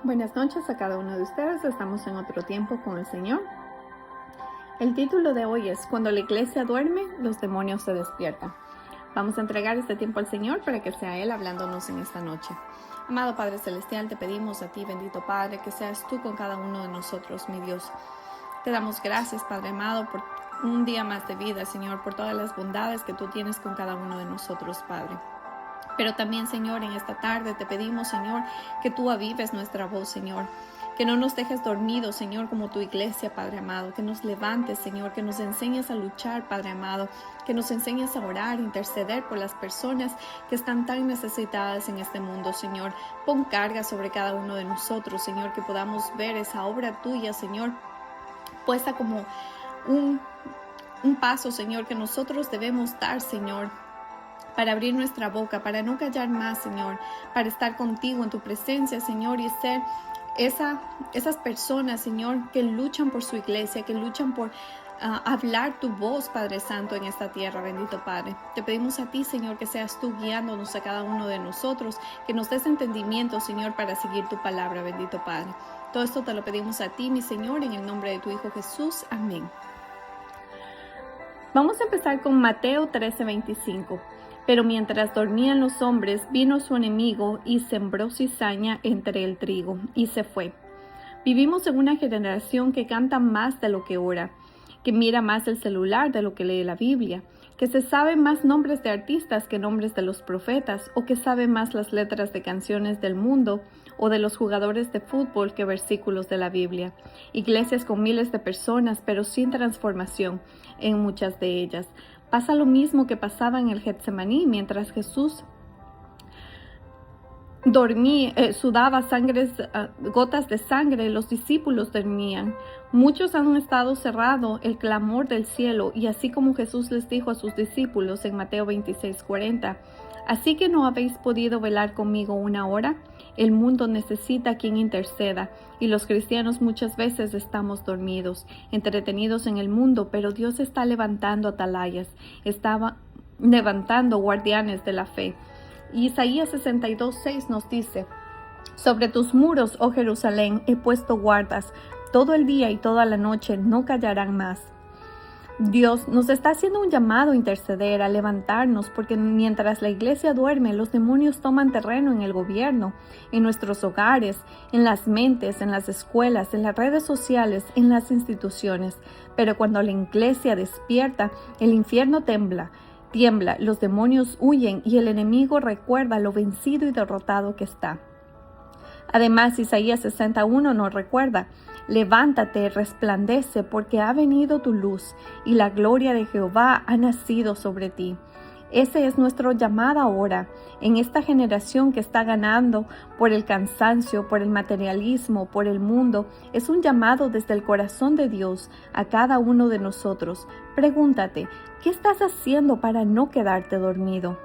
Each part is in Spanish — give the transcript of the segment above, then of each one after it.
Buenas noches a cada uno de ustedes. Estamos en otro tiempo con el Señor. El título de hoy es Cuando la iglesia duerme, los demonios se despiertan. Vamos a entregar este tiempo al Señor para que sea Él hablándonos en esta noche. Amado Padre Celestial, te pedimos a ti, bendito Padre, que seas tú con cada uno de nosotros, mi Dios. Te damos gracias, Padre amado, por un día más de vida, Señor, por todas las bondades que tú tienes con cada uno de nosotros, Padre. Pero también, Señor, en esta tarde te pedimos, Señor, que tú avives nuestra voz, Señor. Que no nos dejes dormidos, Señor, como tu iglesia, Padre amado. Que nos levantes, Señor, que nos enseñes a luchar, Padre amado. Que nos enseñes a orar, interceder por las personas que están tan necesitadas en este mundo, Señor. Pon carga sobre cada uno de nosotros, Señor, que podamos ver esa obra tuya, Señor, puesta como un paso, Señor, que nosotros debemos dar, Señor, para abrir nuestra boca, para no callar más, Señor, para estar contigo en tu presencia, Señor, y ser esas personas, Señor, que luchan por su iglesia, que luchan por hablar tu voz, Padre Santo, en esta tierra, bendito Padre. Te pedimos a ti, Señor, que seas tú guiándonos a cada uno de nosotros, que nos des entendimiento, Señor, para seguir tu palabra, bendito Padre. Todo esto te lo pedimos a ti, mi Señor, en el nombre de tu Hijo Jesús. Amén. Vamos a empezar con Mateo 13:25. Pero mientras dormían los hombres, vino su enemigo y sembró cizaña entre el trigo, y se fue. Vivimos en una generación que canta más de lo que ora, que mira más el celular de lo que lee la Biblia, que se sabe más nombres de artistas que nombres de los profetas, o que sabe más las letras de canciones del mundo o de los jugadores de fútbol que versículos de la Biblia. Iglesias con miles de personas, pero sin transformación en muchas de ellas. Pasa lo mismo que pasaba en el Getsemaní, mientras Jesús dormía, sudaba gotas de sangre, los discípulos dormían. Muchos han estado cerrado el clamor del cielo, y así como Jesús les dijo a sus discípulos en Mateo 26:40, ¿así que no habéis podido velar conmigo una hora? El mundo necesita quien interceda, y los cristianos muchas veces estamos dormidos, entretenidos en el mundo, pero Dios está levantando atalayas, estaba levantando guardianes de la fe. Isaías 62:6 nos dice: sobre tus muros, oh Jerusalén, he puesto guardas, todo el día y toda la noche no callarán más. Dios nos está haciendo un llamado a interceder, a levantarnos, porque mientras la iglesia duerme, los demonios toman terreno en el gobierno, en nuestros hogares, en las mentes, en las escuelas, en las redes sociales, en las instituciones. Pero cuando la iglesia despierta, el infierno tiembla, los demonios huyen y el enemigo recuerda lo vencido y derrotado que está. Además, Isaías 61 nos recuerda: levántate, resplandece, porque ha venido tu luz, y la gloria de Jehová ha nacido sobre ti. Ese es nuestro llamado ahora, en esta generación que está ganando por el cansancio, por el materialismo, por el mundo. Es un llamado desde el corazón de Dios a cada uno de nosotros. Pregúntate, ¿qué estás haciendo para no quedarte dormido?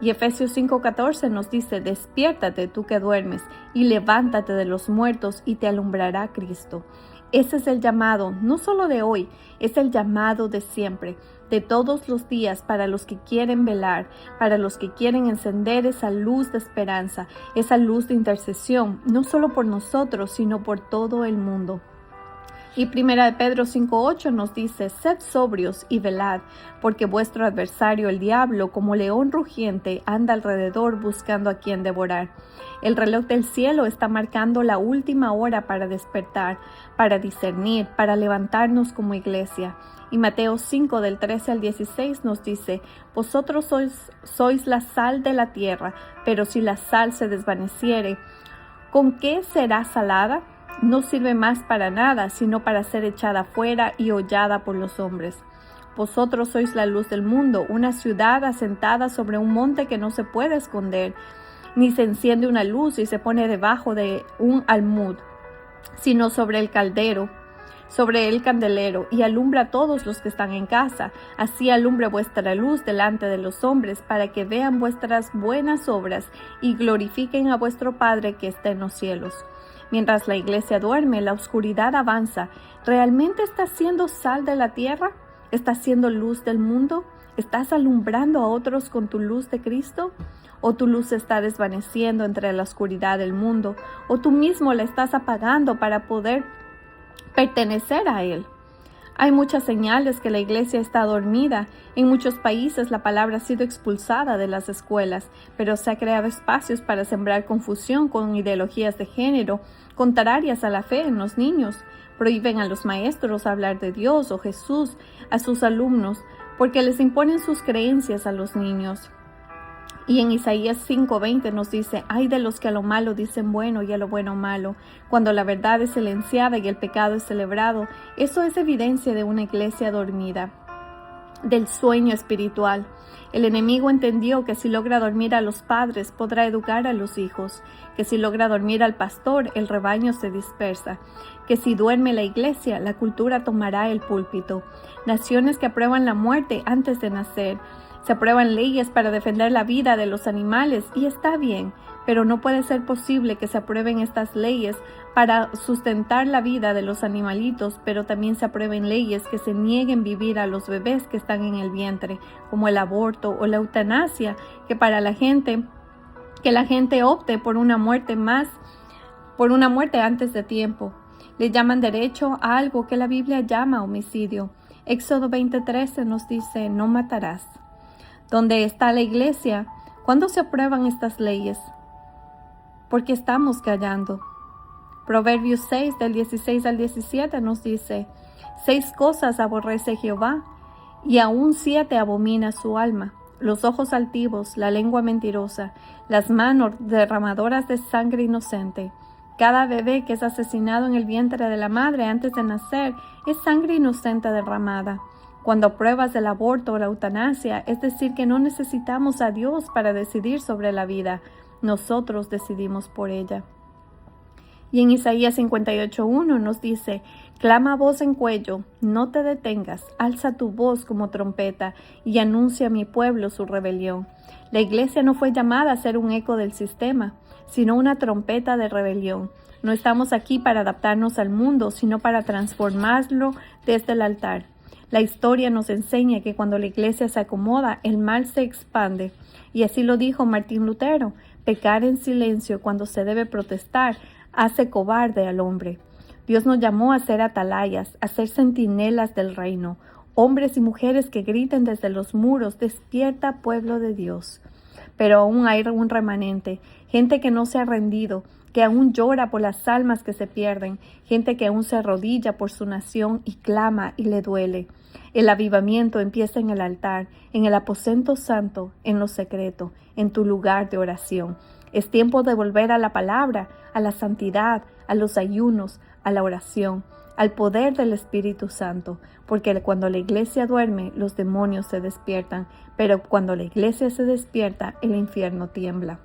Y Efesios 5:14 nos dice: despiértate tú que duermes, y levántate de los muertos, y te alumbrará Cristo. Ese es el llamado, no solo de hoy, es el llamado de siempre, de todos los días, para los que quieren velar, para los que quieren encender esa luz de esperanza, esa luz de intercesión, no solo por nosotros, sino por todo el mundo. Y 1 Pedro 5:8 nos dice: sed sobrios y velad, porque vuestro adversario el diablo, como león rugiente, anda alrededor buscando a quien devorar. El reloj del cielo está marcando la última hora para despertar, para discernir, para levantarnos como iglesia. Y Mateo 5 del 13 al 16 nos dice: vosotros sois la sal de la tierra, pero si la sal se desvaneciere, ¿con qué será salada? No sirve más para nada, sino para ser echada fuera y hollada por los hombres. Vosotros sois la luz del mundo, una ciudad asentada sobre un monte que no se puede esconder, ni se enciende una luz y se pone debajo de un almud, sino sobre el candelero, y alumbra a todos los que están en casa. Así alumbre vuestra luz delante de los hombres, para que vean vuestras buenas obras y glorifiquen a vuestro Padre que está en los cielos. Mientras la iglesia duerme, la oscuridad avanza. ¿Realmente está siendo sal de la tierra? ¿Está siendo luz del mundo? ¿Estás alumbrando a otros con tu luz de Cristo? ¿O tu luz se está desvaneciendo entre la oscuridad del mundo? ¿O tú mismo la estás apagando para poder pertenecer a Él? Hay muchas señales que la iglesia está dormida. En muchos países la palabra ha sido expulsada de las escuelas, pero se ha creado espacios para sembrar confusión con ideologías de género contrarias a la fe en los niños. Prohíben a los maestros hablar de Dios o Jesús a sus alumnos porque les imponen sus creencias a los niños. Y en Isaías 5:20 nos dice: ay de los que a lo malo dicen bueno y a lo bueno malo, cuando la verdad es silenciada y el pecado es celebrado. Eso es evidencia de una iglesia dormida, del sueño espiritual. El enemigo entendió que si logra dormir a los padres, podrá educar a los hijos, que si logra dormir al pastor, el rebaño se dispersa, que si duerme la iglesia, la cultura tomará el púlpito. Naciones que aprueban la muerte antes de nacer. Se aprueban leyes para defender la vida de los animales y está bien, pero no puede ser posible que se aprueben estas leyes para sustentar la vida de los animalitos, pero también se aprueben leyes que se nieguen vivir a los bebés que están en el vientre, como el aborto o la eutanasia, que la gente opte por una muerte antes de tiempo. Le llaman derecho a algo que la Biblia llama homicidio. Éxodo 20:13 nos dice: no matarás. ¿Dónde está la iglesia? ¿Cuándo se aprueban estas leyes? Porque estamos callando. Proverbios 6, del 16 al 17 nos dice: 6 cosas aborrece Jehová, y aún 7 abomina su alma: los ojos altivos, la lengua mentirosa, las manos derramadoras de sangre inocente. Cada bebé que es asesinado en el vientre de la madre antes de nacer es sangre inocente derramada. Cuando apruebas el aborto o la eutanasia, es decir que no necesitamos a Dios para decidir sobre la vida, nosotros decidimos por ella. Y en Isaías 58:1 nos dice: clama a voz en cuello, no te detengas, alza tu voz como trompeta y anuncia a mi pueblo su rebelión. La iglesia no fue llamada a ser un eco del sistema, sino una trompeta de rebelión. No estamos aquí para adaptarnos al mundo, sino para transformarlo desde el altar. La historia nos enseña que cuando la iglesia se acomoda, el mal se expande. Y así lo dijo Martín Lutero: pecar en silencio cuando se debe protestar hace cobarde al hombre. Dios nos llamó a ser atalayas, a ser centinelas del reino, hombres y mujeres que griten desde los muros: despierta, pueblo de Dios. Pero aún hay un remanente, gente que no se ha rendido, que aún llora por las almas que se pierden, gente que aún se arrodilla por su nación y clama y le duele. El avivamiento empieza en el altar, en el aposento santo, en lo secreto, en tu lugar de oración. Es tiempo de volver a la palabra, a la santidad, a los ayunos, a la oración, al poder del Espíritu Santo, porque cuando la iglesia duerme, los demonios se despiertan, pero cuando la iglesia se despierta, el infierno tiembla.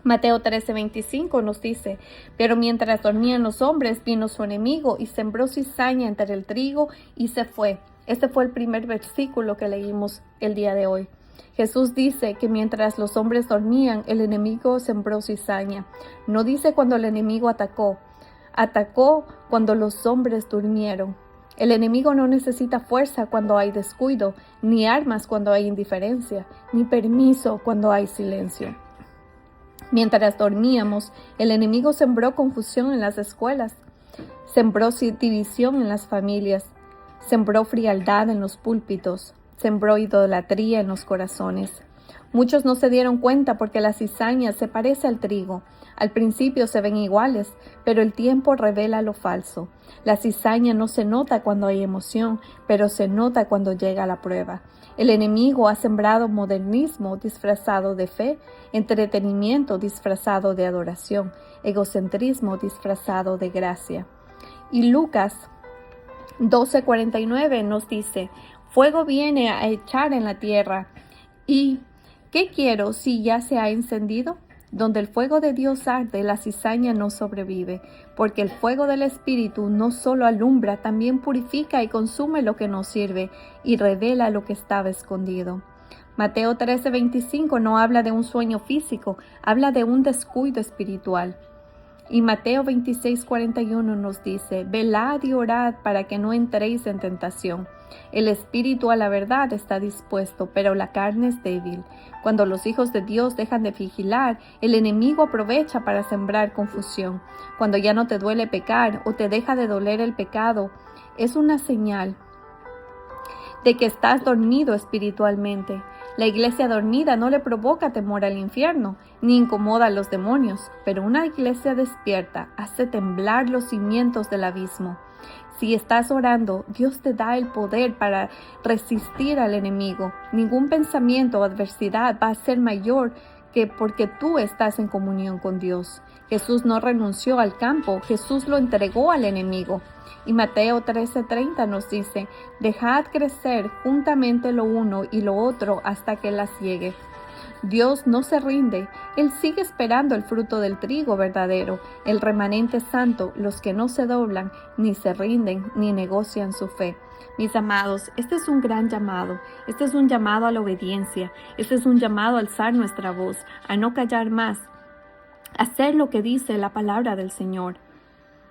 Mateo 13:25 nos dice: pero mientras dormían los hombres, vino su enemigo y sembró cizaña entre el trigo y se fue. Este fue el primer versículo que leímos el día de hoy. Jesús dice que mientras los hombres dormían, el enemigo sembró cizaña. No dice cuando el enemigo atacó. Atacó cuando los hombres durmieron. El enemigo no necesita fuerza cuando hay descuido, ni armas cuando hay indiferencia, ni permiso cuando hay silencio. Mientras dormíamos, el enemigo sembró confusión en las escuelas, sembró división en las familias, sembró frialdad en los púlpitos, sembró idolatría en los corazones. Muchos no se dieron cuenta porque la cizaña se parece al trigo. Al principio se ven iguales, pero el tiempo revela lo falso. La cizaña no se nota cuando hay emoción, pero se nota cuando llega la prueba. El enemigo ha sembrado modernismo disfrazado de fe, entretenimiento disfrazado de adoración, egocentrismo disfrazado de gracia. Y Lucas 12:49 nos dice: fuego viene a echar en la tierra. ¿Y qué quiero si ya se ha encendido? Donde el fuego de Dios arde, la cizaña no sobrevive, porque el fuego del Espíritu no solo alumbra, también purifica y consume lo que no sirve y revela lo que estaba escondido. Mateo 13:25 no habla de un sueño físico, habla de un descuido espiritual. Y Mateo 26:41 nos dice: velad y orad para que no entréis en tentación. El espíritu a la verdad está dispuesto, pero la carne es débil. Cuando los hijos de Dios dejan de vigilar, el enemigo aprovecha para sembrar confusión. Cuando ya no te duele pecar o te deja de doler el pecado, es una señal de que estás dormido espiritualmente. La iglesia dormida no le provoca temor al infierno, ni incomoda a los demonios, pero una iglesia despierta hace temblar los cimientos del abismo. Si estás orando, Dios te da el poder para resistir al enemigo. Ningún pensamiento o adversidad va a ser mayor que porque tú estás en comunión con Dios. Jesús no renunció al campo, Jesús lo entregó al enemigo. Y Mateo 13:30 nos dice, dejad crecer juntamente lo uno y lo otro hasta que las llegue. Dios no se rinde, Él sigue esperando el fruto del trigo verdadero, el remanente santo, los que no se doblan, ni se rinden, ni negocian su fe. Mis amados, este es un gran llamado, este es un llamado a la obediencia, este es un llamado a alzar nuestra voz, a no callar más, a hacer lo que dice la palabra del Señor,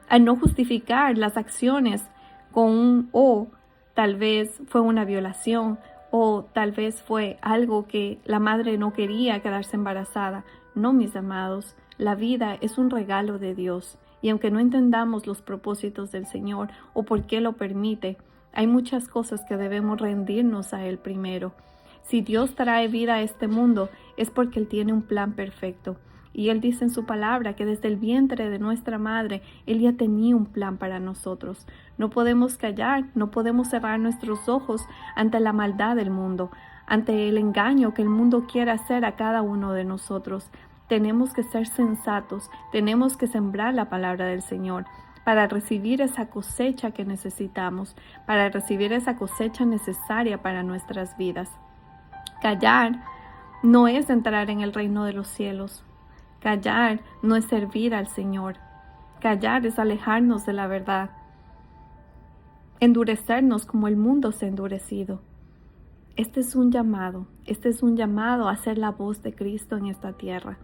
a no justificar las acciones con un "o", tal vez fue una violación, o tal vez fue algo que la madre no quería quedarse embarazada. No, mis amados, la vida es un regalo de Dios. Y aunque no entendamos los propósitos del Señor o por qué lo permite, hay muchas cosas que debemos rendirnos a Él primero. Si Dios trae vida a este mundo, es porque Él tiene un plan perfecto. Y Él dice en su palabra que desde el vientre de nuestra madre, Él ya tenía un plan para nosotros. No podemos callar, no podemos cerrar nuestros ojos ante la maldad del mundo, ante el engaño que el mundo quiere hacer a cada uno de nosotros. Tenemos que ser sensatos, tenemos que sembrar la palabra del Señor para recibir esa cosecha que necesitamos, para recibir esa cosecha necesaria para nuestras vidas. Callar no es entrar en el reino de los cielos. Callar no es servir al Señor. Callar es alejarnos de la verdad. Endurecernos como el mundo se ha endurecido. Este es un llamado a ser la voz de Cristo en esta tierra.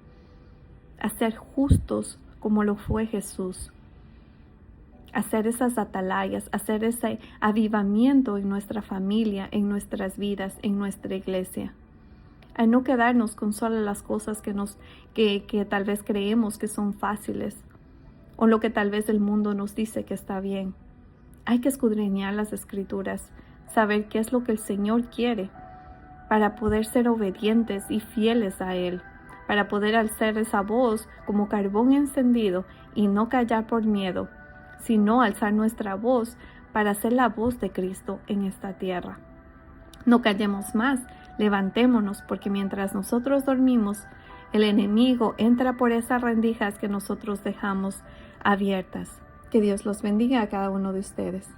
A ser justos como lo fue Jesús. A hacer esas atalayas, a hacer ese avivamiento en nuestra familia, en nuestras vidas, en nuestra iglesia. A no quedarnos con solo las cosas que tal vez creemos que son fáciles o lo que tal vez el mundo nos dice que está bien. Hay que escudriñar las Escrituras, saber qué es lo que el Señor quiere para poder ser obedientes y fieles a Él, para poder alzar esa voz como carbón encendido y no callar por miedo, sino alzar nuestra voz para ser la voz de Cristo en esta tierra. No callemos más, levantémonos, porque mientras nosotros dormimos, el enemigo entra por esas rendijas que nosotros dejamos abiertas. Que Dios los bendiga a cada uno de ustedes.